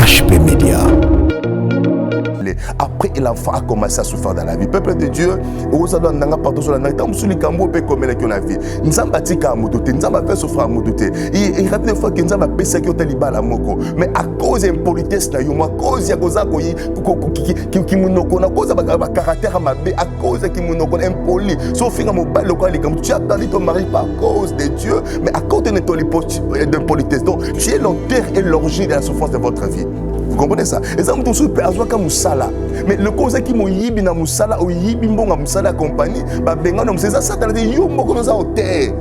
HP Média. Après, l'enfant a commencé à souffrir dans la vie. Peuple de Dieu, nous avons partout sur la vie. Nous avons fait comme la vie. Nous avons bâti à Moudoute, nous avons fait souffrir à Moudoute. Il y a des fois que nous avons pensé que nous avons moko. Mais à cause de l'impolitesse, à cause de la caractère, à cause de la impoli, sauf que tu as perdu ton mari par cause de Dieu, mais à cause de l'impolitesse. Donc, tu es l'auteur et l'origine de la souffrance de votre vie. Vous comprenez ça? Et ça me touche pas à Moussala. Mais le cause qui m'a yibi na Moussala ou yibi mbonga Moussala compagnie, bah benga non c'est ça dans des yo moko dans hôtel.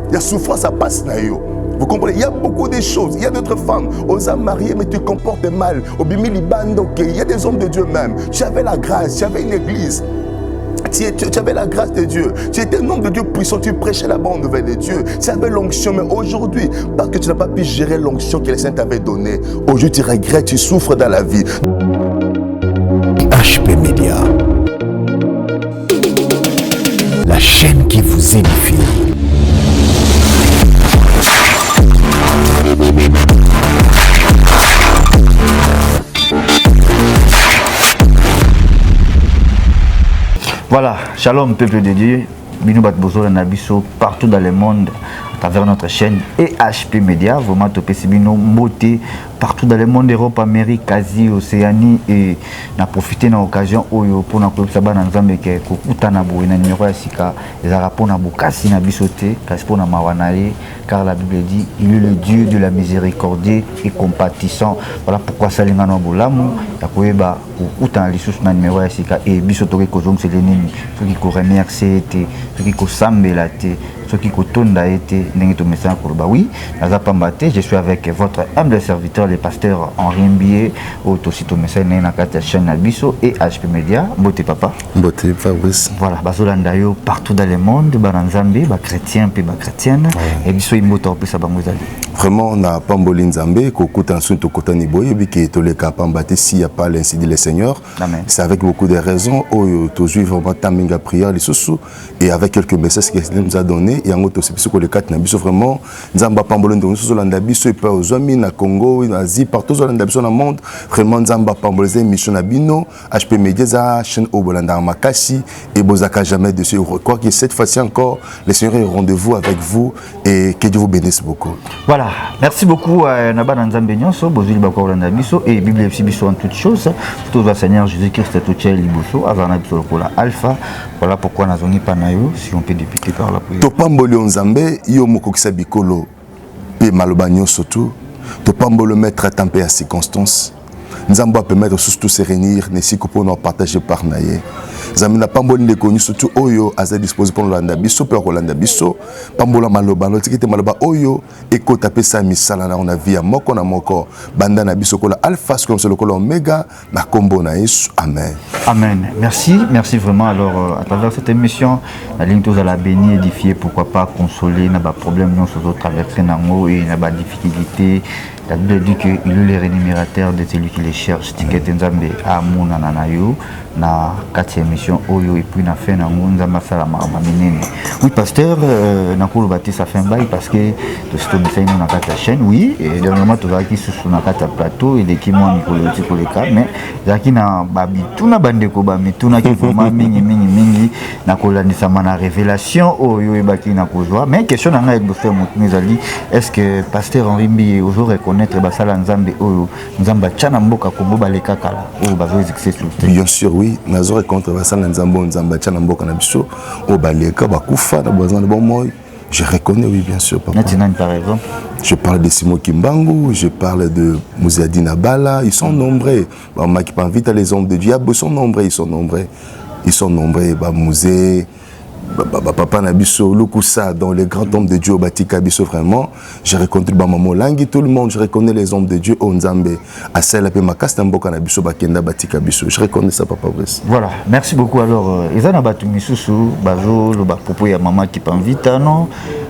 Il y a souffrance ça passe na yo. Vous comprenez? Il y a beaucoup de choses. Il y a d'autres femmes. On a marié mais tu te comportes mal. Au bimi libando OK. Il y a des hommes de Dieu même. Tu avais la grâce, tu avais une église. Tu avais la grâce de Dieu. Tu étais un homme de Dieu puissant. Tu prêchais la bonne nouvelle de Dieu. Tu avais l'onction. Mais aujourd'hui, parce que tu n'as pas pu gérer l'onction que les saints t'avaient donnée, aujourd'hui tu regrettes, tu souffres dans la vie. HP Média. La chaîne qui vous édifie. Voilà, shalom peuple de Dieu, Binoubat Bozo Nabiso partout dans le monde à travers notre chaîne et HP Média, vraiment topé Sibino Moté partout dans le monde, Europe, Amérique, Asie, Océanie et n'a profité de l'occasion pour na club Sabana Nzambe ke kukuta na bo na numéro ya sika ezara pona bokasi na bisote kasi pona mawanaye car la Bible dit il est le Dieu de la miséricorde et compatissant. Voilà pourquoi salinga na bolamu ya koyeba kukuta na lisusu na numéro ya sika et bisoto ke kozong selenini soki ko remercier te soki ko sambela te soki ko tonda ete ndenge to message ko ba oui naza pambate je suis avec votre humble serviteur le pasteur Henri Mbié au tosito message na kati ya chaîne Albiso et HP Média. Mbote papa. Mbote Fabrice. Voilà, bazolanda yo partout dans le monde, bananzambe, ba chrétien pe ba chrétienne et biso imboto pe sa bangozali. Vraiment on a pamboli nzambe ko kuta nsunto kota ni boye bi ke to le kapambate si y a pas l'incite le Seigneur. Amen. C'est avec beaucoup de raisons au toujours vraiment taminga prière les sous et avec quelques messages qu'il nous a donné et en auto c'est biso ko le 4 na biso vraiment nzamba pambolo ndo sous landa biso et pas aux amis na Congo en Asie partout dans le monde vraiment nzamba pamboliser mission na bino HP Média za chaîne au bolanda makasi et bozaka jamais dessus. Je crois que cette fois-ci encore le Seigneur est au rendez-vous avec vous et que Dieu vous bénisse beaucoup. Voilà, merci beaucoup à Nabana Nzambe Nyonso bozuli bakolanda biso et Bible FC biso en toutes choses tout le Seigneur Jésus-Christ tout tient liboso azana biso kola alpha. Voilà pourquoi nazongi panayo si on peut débuter par la prière. To pamboli nzambe yo mokokisa bikolo pe maloba nyonso tout. To pambolo mettre à tempérer à circonstances. Nous allons permettre surtout se réunir, ne pour nous partager par naïe. Nous allons pambolo les connus surtout oyo à sa disposition pour l'Olanda biso pour l'Olanda biso. Pambola maloba l'autre qui maloba oyo et ko taper sa misala na on a vie à moko na moko banda na biso kola alpha comme c'est le kola omega na kombo na Yesu. Amen. Amen. Merci vraiment. Alors à travers cette émission, la ligne tous à la béni, édifier, pourquoi pas consoler, n'a pas problème non sur d'autres traverser nango et n'a pas difficulté. La Bible dit qu'il est le rémunérateur de celui qui les cherche. Ticket nzambe amuna nanayo na 4e émission oyo et puis na fin na nzamba sala maminene. Oui pasteur na ko bâti ça fait un bail parce que tout ce que nous na la chaîne oui et dernièrement tu vas qui sur na kata plateau et des qui moi Nicolas Tikoleka mais zaki na babi tuna bande ko ba mituna ki vraiment mingi na ko landisa mana révélation oyo e baki na ko joie mais question na ngai boffer mutmizali est-ce que pasteur Henri Mbié aujourd'hui connaître basala nzambe oyo nzamba tchana mboka kombo baleka kala oyo bazo exercer sur bien sûr oui nazo contre basala nzamba tchana mboka na biso o baleka bakufa na bazana bon moi je reconnais oui bien sûr papa. Maintenant par exemple je parle de Simon Kimbangu, je parle de Mouzadi Nabala, ils sont nombreux. Bah qui pas vite les hommes de diable sont nombreux, ils sont nombreux bah Mouzé Papa Nabiso, Lukusa, dans les grands hommes de Dieu, au Batika Biso, vraiment, je reconnais Bamamo Langi, tout le monde, je reconnais les hommes de Dieu, Onzambe, Asel, Makas, Namboka Nabiso, Bakenda, Batika Biso, je reconnais ça, Papa Brice. Voilà, merci beaucoup. Alors, Ezana Batumisusu, Bazo, le Bapopo, ya maman qui t'invite, non,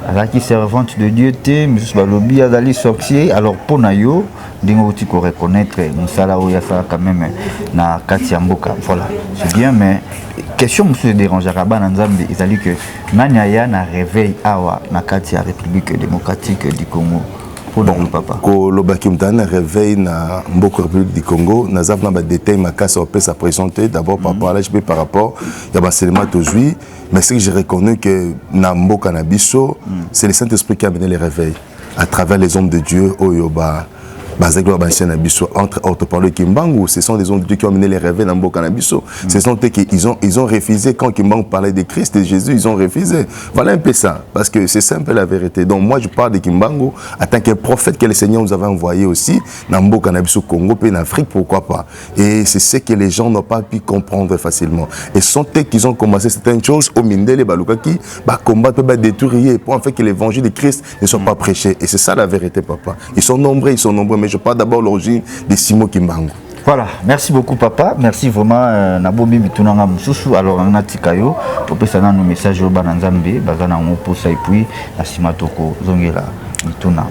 Alaki servante de Dieu, Misusu Balobi, Azali sorcier, alors Ponayo, Dingo Tiko reconnaître, Moussala Oyasa, quand même, na Katia Mboka, voilà, c'est bien, mais. Question monsieur dérange Raban Nzambe ezali que nanyaya na réveil awa na kati ya République démocratique du Congo. Bon, papa. Kolobaki mtana réveil na Mboko République du Congo, na zav na ba détail ma casse au sa présenter d'abord par rapport à l'HP par rapport il y a Baselema aujourd'hui, mais ce que j'ai reconnu que na Mboka na biso, c'est le Saint-Esprit qui a mené les réveils à travers les hommes de Dieu au Yoba. Entre autres, par le Kimbangu, ce sont des hommes de Dieu qui ont mené les réveils dans le Canabiso. Ce sont eux qui ils ont refusé quand Kimbangu parlait de Christ et de Jésus, ils ont refusé. Voilà un peu ça, parce que c'est simple la vérité. Donc moi je parle de Kimbangu en tant que prophète que le Seigneur nous avait envoyé aussi dans le Canabiso Congo et en Afrique, pourquoi pas. Et c'est ce que les gens n'ont pas pu comprendre facilement. Et ce sont eux qui ont commencé certaines choses au Mindele Balukaki, combattre, détruire pour en fait que l'évangile de Christ ne soit pas prêché. Et c'est ça la vérité, papa. Ils sont nombreux, mais je parle d'abord de l'origine de Simon Kimbangu. Voilà, merci beaucoup papa, merci vraiment Nabobi Bitunanga Msusu. Alors on a tikayo, on peut s'en message au Bananzambe, Bazana Moposa et puis la Simatoko Zongela.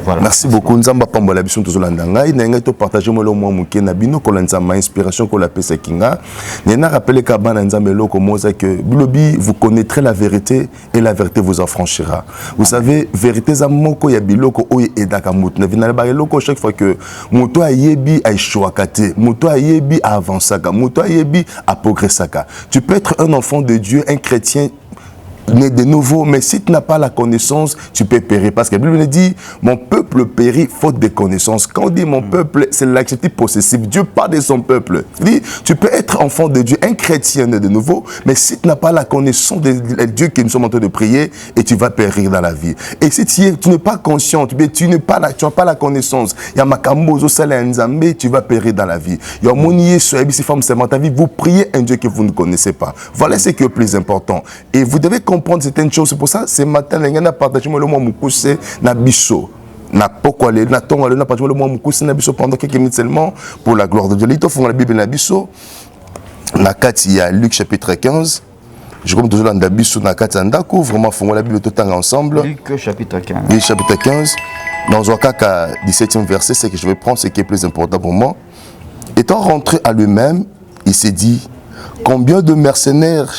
Voilà. Merci beaucoup. Nzamba Pambola Bisson Tozolandanga. Il n'a pas partagé mon moment mouké Nabino Kolanzama inspiration qu'on l'appelle Sekinga. Il n'a rappelé qu'à Bananzamelo comme que Blobi vous connaîtrez la vérité et la vérité vous affranchira. Vous savez vérité zamoko ya biloko oye edaka mutu. Na vina ba loko chaque fois que mutu ayebi a choakate, mutu ayebi a avansaka, mutu ayebi a progressaka. Tu peux être un enfant de Dieu, un chrétien né de nouveau, mais si tu n'as pas la connaissance, tu peux périr. Parce que la Bible dit, mon peuple périt faute de connaissance. Quand on dit mon peuple, c'est l'adjectif possessif. Dieu parle de son peuple. Il dit, tu peux être enfant de Dieu, un chrétien né de nouveau, mais si tu n'as pas la connaissance de Dieu que nous sommes en train de prier, et tu vas périr dans la vie. Et si tu n'es pas conscient, tu n'as pas la connaissance, il y a Makambozo Salenzambe, tu vas périr dans la vie. Il y a Monier, Soyabi, femme, c'est ta vie, vous priez un Dieu que vous ne connaissez pas. Voilà ce qui est le plus important. Et vous devez comprendre certaines choses. C'est pour ça, ce matin, les gens ont partagé le mot Moukousse na biso. Na poko ale na tongo ale na partagé le mot Moukousse na biso pendant quelques minutes seulement pour la gloire de Dieu. Lito font la Bible na biso. Na kati ya Luc chapitre 15. Je comme toujours dans biso na kati ndako vraiment font la Bible tout temps ensemble. Luc chapitre 15. Luc chapitre 15. Dans un cas 17e verset, c'est que je vais prendre ce qui est plus important pour moi. Étant rentré à lui-même, il s'est dit combien de mercenaires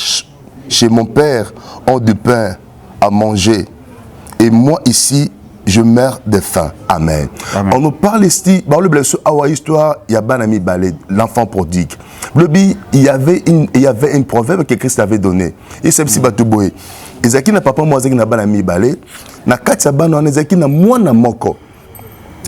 chez mon père ont du pain à manger et moi ici je meurs de faim. Amen. Amen. On nous parle ici, dans le blessure à l'histoire, il y a Banami Balé, l'enfant prodigue. Il y avait une proverbe que Christ avait donné. Et c'est si Batouboé. Ezaki n'a pas moi Ezaki n'a Banami Balé. Na katia bano Ezaki na mwana moko.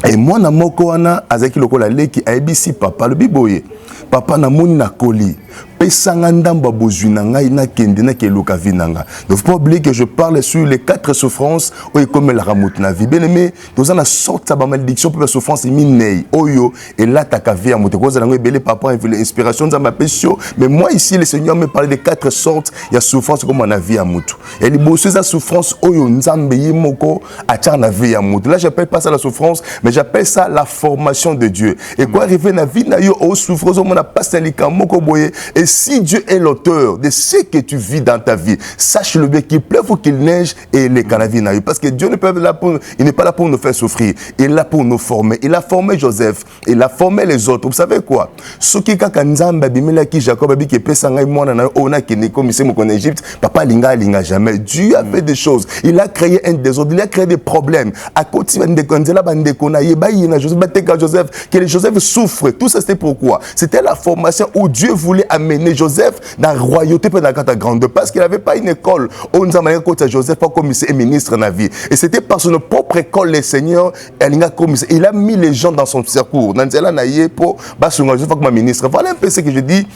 Et mwana moko wana Azaki lokola leki aibisi papa le biboye. Papa na moni na koli. Pesanga ndamba bozwi na ngai na kende na keluka vinanga. Ne faut pas oublier que je parle sur les 4 souffrances oyo comme la ramout na vie. Bien aimé, nous en a sorti ba malédiction pour la souffrance minei. Oyo et là ta ka vie amoute cause na ngwe belé papa inspiration za ma pesio. Mais moi ici le Seigneur me parle de 4 sortes, il y a souffrance comme na vie amoute. Et les bosses za souffrance oyo nzambe yimoko acha na vie amoute. Là j'appelle pas ça la souffrance, mais j'appelle ça la formation de Dieu. Et quoi arriver na vie na yo au souffrance on a pas syndicat moko boye. Et si Dieu est l'auteur de ce que tu vis dans ta vie, sache-le bien qu'il pleuve ou qu'il neige et les canavis n'a eu. Parce que Dieu n'est pas là pour nous faire souffrir. Il est là pour nous former. Il a formé Joseph. Il a formé les autres. Vous savez quoi? Ce qui est Nzamba bimela qui Jacob abi qui pesa ngai mwana na ona qui ne comme c'est en Égypte, papa linga jamais. Dieu a fait des choses. Il a créé un désordre. Il a créé des problèmes. À côté de Konzela bande kona yeba yina Joseph que Joseph souffre. Tout ça c'était pourquoi? C'était la formation où Dieu voulait amener Joseph dans la royauté dans la grandeur parce qu'il n'avait pas une école. On a mis Joseph pas comme ministre dans la vie. Et c'était par son propre école, le Seigneur, il a mis les gens dans son circuit. Dans Joseph comme ministre. Voilà un peu ce que je dis.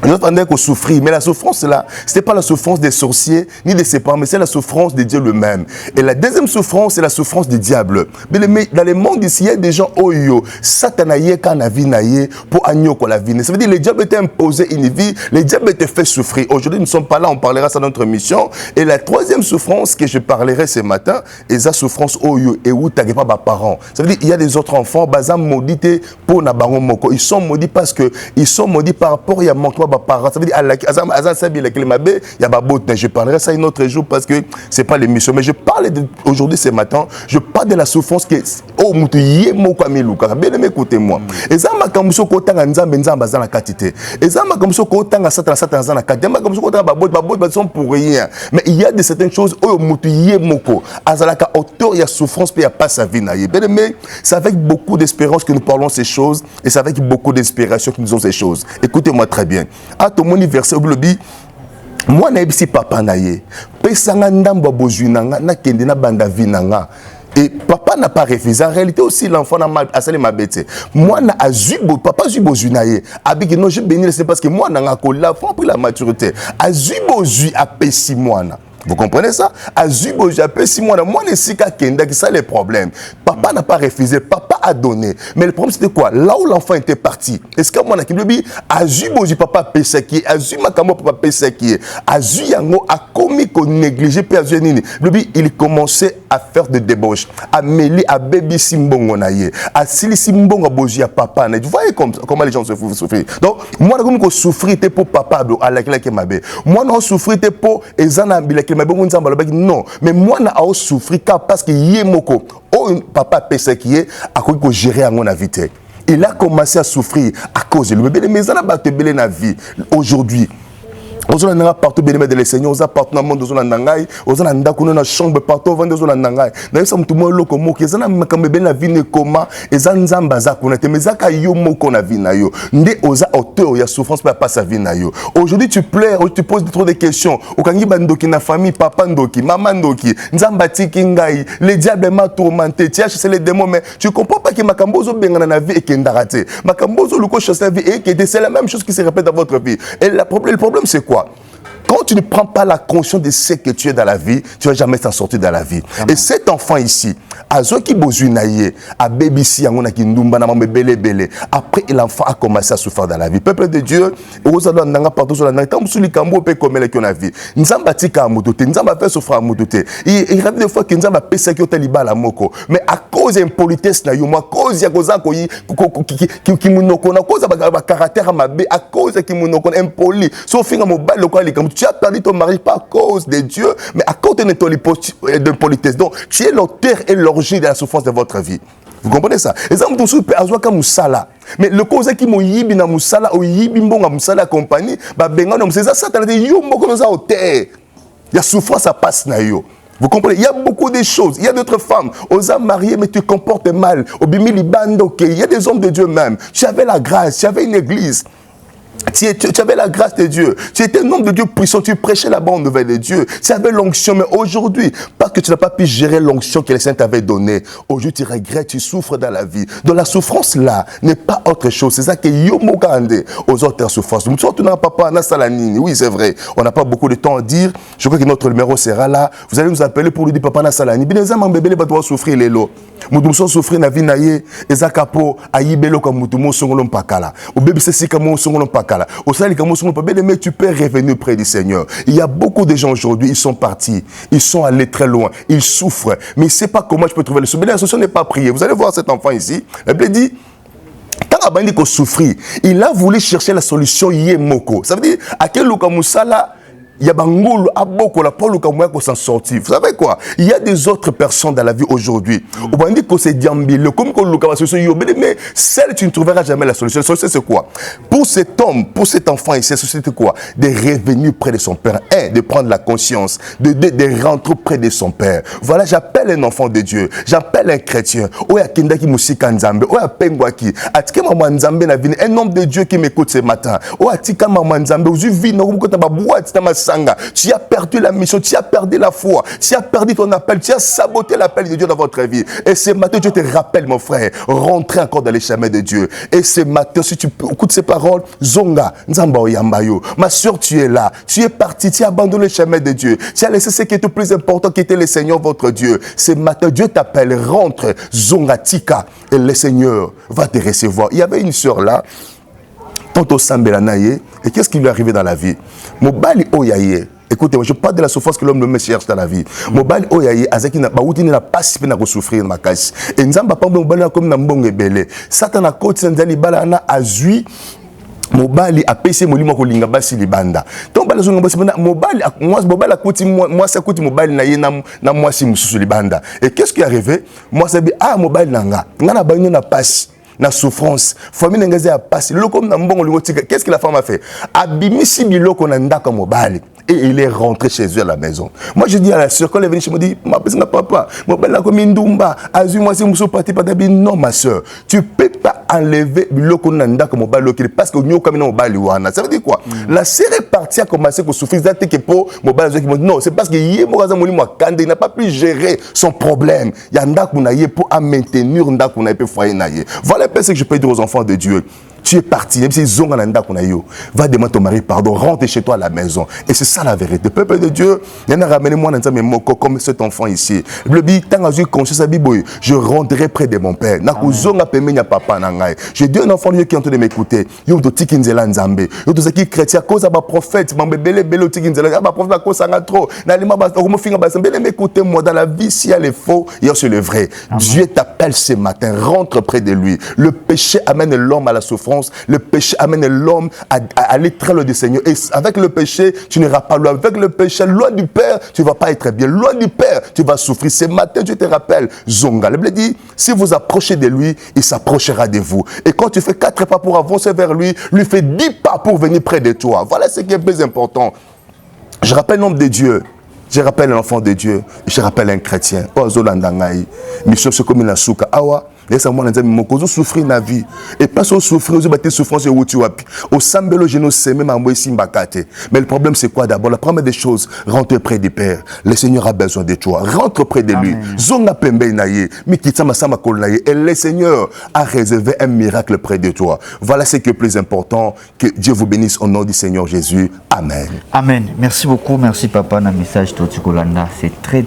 Nous attendons qu'on souffrit, mais la souffrance là, ce n'est pas la souffrance des sorciers ni des séparés, mais c'est la souffrance de Dieu lui-même. Et la deuxième souffrance, c'est la souffrance du diable. Mais dans le monde ici, il y a des gens oyo, Satanaïe kanavi naïe pour agnoco la vie. Ça veut dire le diable t'a imposé une vie, le diable te fait souffrir. Aujourd'hui, nous ne sommes pas là, on parlera ça dans notre mission. Et la troisième souffrance que je parlerai ce matin, c'est la souffrance oyo et où t'as pas parents. Ça veut dire il y a des autres enfants, bazam maudits pour nabaron moko. Ils sont maudits parce que ils sont maudits par rapport à manquement parents, ça veut dire Azan Sabi la Kilimabé, il y a Babot, je parlerai ça un autre jour parce que c'est pas l'émission, mais je parle aujourd'hui ce matin, je parle de la souffrance qui est oh Moutouye Moko Amilouka, bien aimé écoutez-moi. Et ça m'a comme ça qu'autant Nzambe Nzamba Zana Katité. Et ça m'a comme ça qu'autant Satan Zana Katité, m'a comme ça qu'autant Babot sont pour rien. Mais il y a de certaines choses oh Moutouye Moko, Azalaka auteur il y a souffrance puis il y a pas sa vie naïe. Bien aimé, c'est avec beaucoup d'espérance que nous parlons ces choses et c'est avec beaucoup d'inspiration que nous disons ces choses. Écoutez-moi très bien. À ton verset au lobby, moi n'ai papa naïe, pesanga ndamba bozunanga na kende na banda vinanga. Et papa n'a pas refusé. En réalité aussi, l'enfant n'a pas assez ma bête. Moi, papa Zubo Zunaye. Abiki non, je bénis, c'est parce que moi, n'a pas pris la maturité. Azubo Zu a payé 6 mois. Vous comprenez ça? Azubo Zu a payé 6 mois. Moi, ne sais pas Kenda, qui ça les problèmes. Papa n'a pas refusé. Papa a donné. Mais le problème, c'était quoi? Là où l'enfant était parti. Est-ce que moi, n'a dit, Azubo Zu papa paye ce qui est. Azuma Kamo papa paye ce qui est. Azu Yango a commis qu'on négligeait. Puis Azu Nini. Il commençait à faire de débauche, à mêler à baby simbongo naïe, à sili simbongo boji à papa. Vous voyez comment les gens se souffrent. Donc, moi, je souffrir pour papa à la clé qui m'a bé. Moi, je souffrir pour Ezana Bila qui m'a bé. Non, mais moi, je souffrir parce que Yemoko, oh, papa pèse qui est, à quoi il gérer à mon invité. Il a commencé à souffrir à cause de lui. Mais Ezana bat te belé na vie aujourd'hui. Aux gens partout bénémoine de les seigneurs, aux partout dans le monde, aux gens nangai, aux gens n'dakuno na chambre partout vendre aux gens nangai. D'ailleurs ça me tout le monde lokomo qui zana makambe ben la vie ne comment et zanzamba za kunate mais zaka yo moko na vie na yo. Ndé oza auteur ya souffrance pas sa vie na yo. Aujourd'hui tu pleures, tu poses trop de questions. Okangi bandoki na famille, papa ndoki, maman ndoki, nzamba tiki ngai, les diables m'a tourmenté, tu as chassé les démons mais tu comprends pas que makambozo bengana na vie et kendarate. Makambozo luko chasse la vie et que c'est la même chose qui se répète dans votre vie. Et le problème c'est quoi? Quand tu ne prends pas la conscience de ce que tu es dans la vie, tu ne vas jamais t'en sortir dans la vie. Et cet enfant ici, Azoki Bozunaye, à Bébissi, après l'enfant a commencé à souffrir dans la vie. Peuple de Dieu, partout sur la vie, comme celui qui a la vie. Nzamba tika amudote, Nzamba fait souffrir amudote. Il rêve des fois que Nzamba peut sécurité liba la moko. Mais à cause d'impolitesse na yo, à cause de cause qui monoko, à cause de caractère mabé, à cause qui monoko impoli. Sauf que mobile local comme tu as perdu ton mari pas à cause de Dieu, mais à cause de politesse. Donc, tu es l'auteur et l'origine de la souffrance de votre vie. Vous comprenez ça? Exemple, tout soupe azwaka musala. Mais le cause qui mo yibi na musala o yibi mbonga musala compagnie, ba benga no c'est ça ça t'a dit yo moko no za auteur. Il y a souffrance ça passe na yo. Vous comprenez? Il y a beaucoup de choses. Il y a d'autres femmes. Aux hommes mariés, mais tu te comportes mal. Au bimili bando, ok. Il y a des hommes de Dieu même. Tu avais la grâce, tu avais une église. Tu avais la grâce de Dieu. Tu étais un homme de Dieu puissant. Tu prêchais la bonne nouvelle de Dieu. Tu avais l'onction. Mais aujourd'hui, parce que tu n'as pas pu gérer l'onction que les saints t'avaient donnée, aujourd'hui tu regrettes, tu souffres dans la vie. Donc la souffrance là n'est pas autre chose. C'est ça que Yomo Kande aux autres souffrances. Oui, c'est vrai. On n'a pas beaucoup de temps à dire. Je crois que notre numéro sera là. Vous allez nous appeler pour lui dire Papa Nassalani. Bien les bébé les doivent souffrir les lots. Nous souffrir na vie naie. Ezakapo ayibelo comme mutumo songolom pakala. Au bébé c'est si comme songolom pakala. Au sein mais tu peux revenir près du Seigneur. Il y a beaucoup de gens aujourd'hui, ils sont partis, ils sont allés très loin, ils souffrent, mais ils ne savent pas comment je peux trouver le solution. Mais la solution n'est pas prier. Vous allez voir cet enfant ici, la Bible dit, quand Abandi ko souffrit, il a voulu chercher la solution Yemoko. Ça veut dire, à quel loka musala il y a Bangoul, Aboko, la Paul Kamoya qui s'en sortit. Vous savez quoi? Il y a des autres personnes dans la vie aujourd'hui. On va dire que c'est Diambi, le comme mais celle tu ne trouveras jamais la solution. La solution c'est quoi? Pour cet homme, pour cet enfant ici, la solution c'est quoi? De revenir près de son père. De prendre la conscience, de rentrer près de son père. Voilà, j'appelle un enfant de Dieu, j'appelle un chrétien. Oya Kindaki Musika Nzambe, Oya Pengwaki, Atike Maman Nzambe na vie, un homme de Dieu qui m'écoute ce matin. Oya Tika Maman Nzambe, Ozu Vino, tu as perdu la mission, tu as perdu la foi, tu as perdu ton appel, tu as saboté l'appel de Dieu dans votre vie. Et ce matin, Dieu te rappelle, mon frère, rentrez encore dans les chemins de Dieu. Et ce matin, si tu écoutes ces paroles, Zonga, Nzamba Oyambayo, ma soeur, tu es là, tu es parti, tu as abandonné le chemin de Dieu, tu as laissé ce qui est le plus important, qui était le Seigneur, votre Dieu. Ce matin, Dieu t'appelle, rentre, Zonga Tika, et le Seigneur va te recevoir. Il y avait une soeur là, tantôt Sambelanaye, et qu'est-ce qui lui est arrivé dans la vie? Mobali Oyaye. Écoutez, je parle de la souffrance que l'homme me cherche dans la vie. Mobali Oyaye, Azaki n'a pas si bien à souffrir ma casse. Et Nzamba pas mobali comme Nambong et Belé. Satan a côté Nzali Balana a zui. mobali apesi molimo kolinga basi libanda donc bala zonga basi banda mobali mobali akuti moi ça kuti mobali na ye na mwasi mususu libanda et qu'est-ce qui est arrivé moi ça bi mobali nanga ngana banyo na passe na souffrance famille ngaze ya passe le comme na mbongo lingotika qu'est-ce que la femme a fait abimisi biloko na ndaka mobali et il est rentré chez eux à la maison. Moi je dis à la sœur quand elle est venue chez moi, dit ma personne papa, mon bel comme Ndumba, azu moi c'est muso parti pas d'habit non ma sœur, tu peux pas enlever le konanda comme mobile parce que nous comme mobile wana. Ça veut dire quoi? La sœur est partie à commencer à souffrir d'être que pour mobile qui non, c'est parce que hier moi kande il n'a pas pu gérer son problème. Il y a ndak munaye pour maintenir ndak munaye pour foyer naye. Voilà ce que je peux dire aux enfants de Dieu. Tu es parti, même si Zongananda Kunayo, va demander à ton mari pardon, rentre chez toi à la maison. Et c'est ça la vérité. Peuple de Dieu, il y en a ramené moi dans mes mots comme cet enfant ici. Le dit, tant que j'ai conscience à Biboy, je rentrerai près de mon père. Nakuzonga pemenya papa nangai. J'ai deux enfants qui sont en train de m'écouter. Yo to tikinzela nzambe. Yo to zaki chrétien cause ba prophète, mambe bele bele tikinzela ba prophète cause sanga trop. Na lima ba ko mo finga ba sambele m'écouter moi dans la vie s'il y a les faux, il y a le vrai. Dieu t'appelle ce matin, rentre près de lui. Le péché amène l'homme à la souffrance. Le péché amène l'homme à l'étreinte du Seigneur. Et avec le péché, tu n'iras pas loin. Avec le péché, loin du Père, tu ne vas pas être bien. Loin du Père, tu vas souffrir. Ce matin, tu te rappelles, Zonga. Le Bible dit, si vous approchez de lui, il s'approchera de vous. Et quand tu fais 4 pas pour avancer vers lui, lui fait 10 pas pour venir près de toi. Voilà ce qui est plus important. Je rappelle l'homme de Dieu. Je rappelle un enfant de Dieu. Je rappelle un chrétien. Oh, Zolandangaï. Mission, c'est comme une souka. Awa. Laisse-moi nous dire, souffrir na vie. Et pas seulement souffrir, vous avez souffrance au Tiwapi. Au Sambelo, je ne sais même pas si mbakate. Mais le problème, c'est quoi d'abord? La première des choses, rentre près du Père. Le Seigneur a besoin de toi. Rentre près de lui. Zonga pembe naye. Mikitsama sama kolaye. Et le Seigneur a réservé un miracle près de toi. Voilà ce qui est le plus important. Que Dieu vous bénisse au nom du Seigneur Jésus. Amen. Amen. Merci beaucoup. Merci papa. Un message Toti Kolanda. C'est très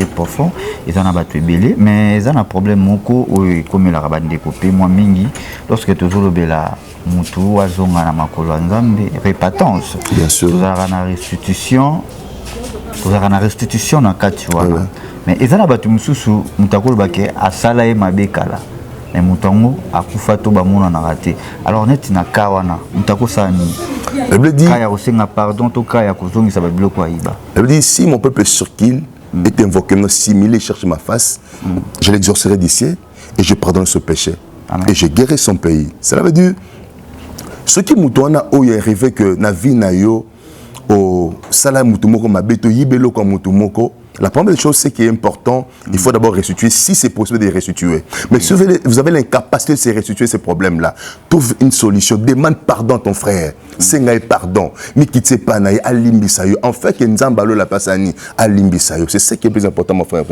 profond. Ils en ont battu belé. Mais ils ont un problème moko. Comme la rabane découpé, moi mingi, lorsque toujours le bela mutu azonga na makolo nzambe répatance. Bien sûr. Tout ça na restitution na kati wana. Mais ezana batu mususu mutakolo bake asala e mabekala. Mais mutango akufa to bamona na raté. Alors net na kawana mutako sani. La Bible dit kaya osenga pardon to kaya kozongisa ba biloko ayiba. La Bible dit si mon peuple sur qu'il est invoqué, me similé, cherche ma face, je l'exorcerai d'ici. Et je pardonne ce péché. Amen. Et je guéris son pays. Cela veut dire, ce qui m'outouna, où il est arrivé que na vie na yo, au salam mutumoko mabeto yibelo comme mutumoko. La première chose, c'est qui est important, il faut d'abord restituer, si c'est possible de restituer. Mais si vous avez l'incapacité de se restituer ces problèmes-là, trouve une solution, demande pardon à ton frère. Sengaï pardon. Mais qui te panaï, alimbisayo. En fait, que Nzambalo la passani, alimbisayo. C'est ce qui est le plus important, mon frère.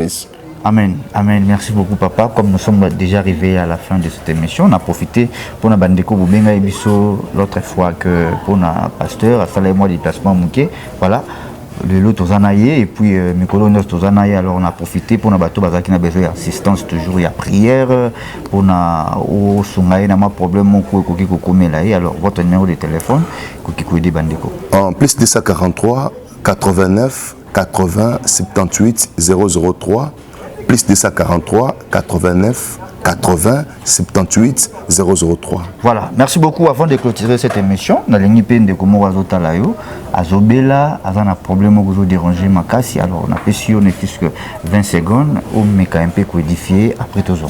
Amen, amen. Merci beaucoup papa. Comme nous sommes déjà arrivés à la fin de cette émission, on a profité pour na bandeko Boubenga Ebiso l'autre fois que pour na pasteur à salaire moi déplacement mouké. Voilà. Le lot aux anaïe et puis mes colonnes aux anaïe. Alors on a profité pour na bateau bazaki na besoin d'assistance toujours il y a prière pour na au sungaï na ma problème mon koki kokomelaï. Alors votre numéro de téléphone koki koide bandeko. En plus de ça 43 89 80 78 003. Plus de ça 43 89 80 78 003. Voilà, merci beaucoup. Avant de clôturer cette émission, dans l'équipe de Komo Azotalayo, Azobela, Azan a problème où vous dérangez ma casse. Alors on a fait si on est plus que 20 secondes, on met un peu codifié après tout ça.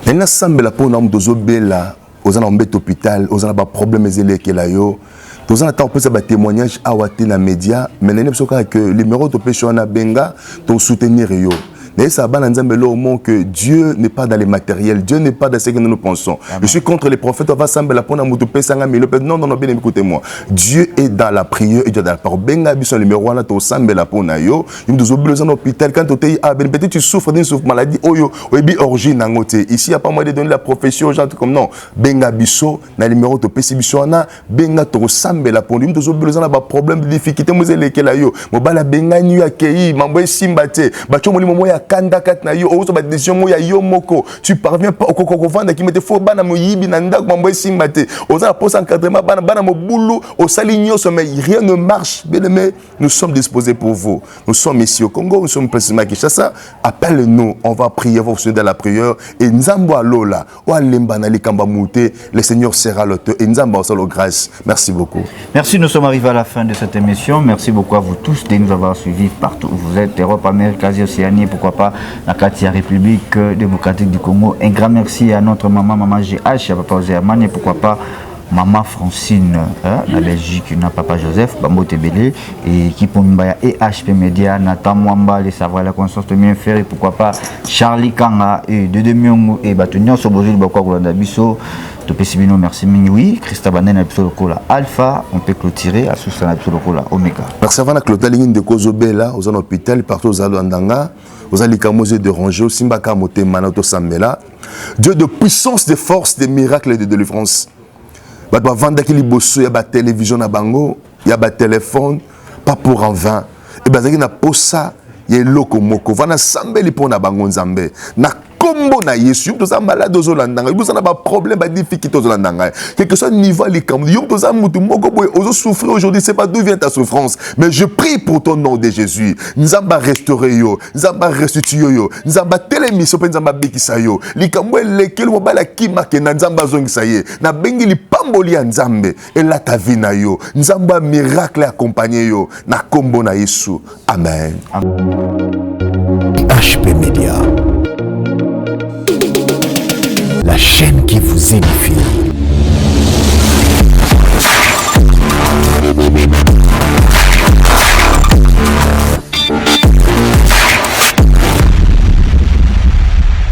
Maintenant, Sambela pour nous d'Azobela, aux en embêtes hôpital, aux en problème zélé que là yo. Tous en attendant peu ça témoignage à Wati na média, mais n'est pas que le numéro de péché na benga, ton soutenir yo. Que Dieu n'est pas dans les matériels, Dieu n'est pas dans ce que nous pensons. Amen. Je suis contre les prophètes, on va sembler pour non, non, bien écoutez-moi. Dieu est dans la prière et Dieu est dans la parole. Benga son numéro 1 to sembler pour nayo, il nous oblige dans l'hôpital quand peut-être tu souffres d'une maladie oyo obi origine ngoté. Ici il y a pas moyen de donner la profession aux gens comme non. Benga biso na numéro to pesi biso na benga to sembler pour nous oblige dans ba problème de difficulté mozele ke la yo. Mo bala benga ni akei mambo simbate. Ba chomo moya kanda kat na yo ozo ba décision ya yo moko tu parviens pas okoko vendre qui mette fo bana moyibi na ndako mambo simbate oza na poste encadrement bana mo boulou au saligno mais rien ne marche. Bien aimé, nous sommes disposés pour vous. Nous sommes ici au Congo, nous sommes précisément à Kinshasa. Appelle-nous, on va prier, on va vous soutenir dans la prière. Et Nzambo Alola, le Seigneur sera l'auteur. Et Nzambo Solo grâce. Merci beaucoup. Merci, nous sommes arrivés à la fin de cette émission. Merci beaucoup à vous tous de nous avoir suivis partout où vous êtes, Europe, Amérique, Asie, Océanie, pourquoi pas la Katia République démocratique du Congo. Un grand merci à notre maman GH, à Papa Ozéamane, et pourquoi pas Maman Francine, la Belgique, na Papa Joseph, Bambo Tebele, et qui pour Mbaya et HP Media, Nathan Mwamba, les savoirs, la conscience de bien faire, et pourquoi pas Charlie Kanga, et Dede Myongo, et Batunion, Sobozil, Bakwa, Golanda Bisso, Topesibino, merci Mingui, Christa Banen, Absolokola Alpha, on peut clôturer à Sousan Absolokola Omega. Merci avant la clôture, ligne de Kozobela, aux hôpital, partout aux Aluandanga, aux Alikamose de Rangé, Simbaka Mote Manato Sambela, Dieu de puissance, de force, de miracles et de délivrance. Il y a des télévision, il y a des téléphones, pas pour en vain. Et bien, il y a des locomoko, il y a des sambeli pour na bango nzambe. Na combo na yesu, tu as malade aux Hollandais, tu as des problèmes, des difficultés aux Hollandais. Quel que soit le niveau, tu as souffrir aujourd'hui, c'est pas d'où vient ta souffrance. Mais je prie pour ton nom de Jésus. Nzamba restaurer yo, Nzamba restituer yo, Nzamba télémission, Nzamba bekisa yo. Likamwe lekel mobala kima ke na Nzamba zongisa ye. Na bengi li pamboli ya Nzambe. Et là ta vie na yo. Nzamba miracle accompagné yo. Na kombo na Yesu. Amen. HP Media, la chaîne qui vous édifie.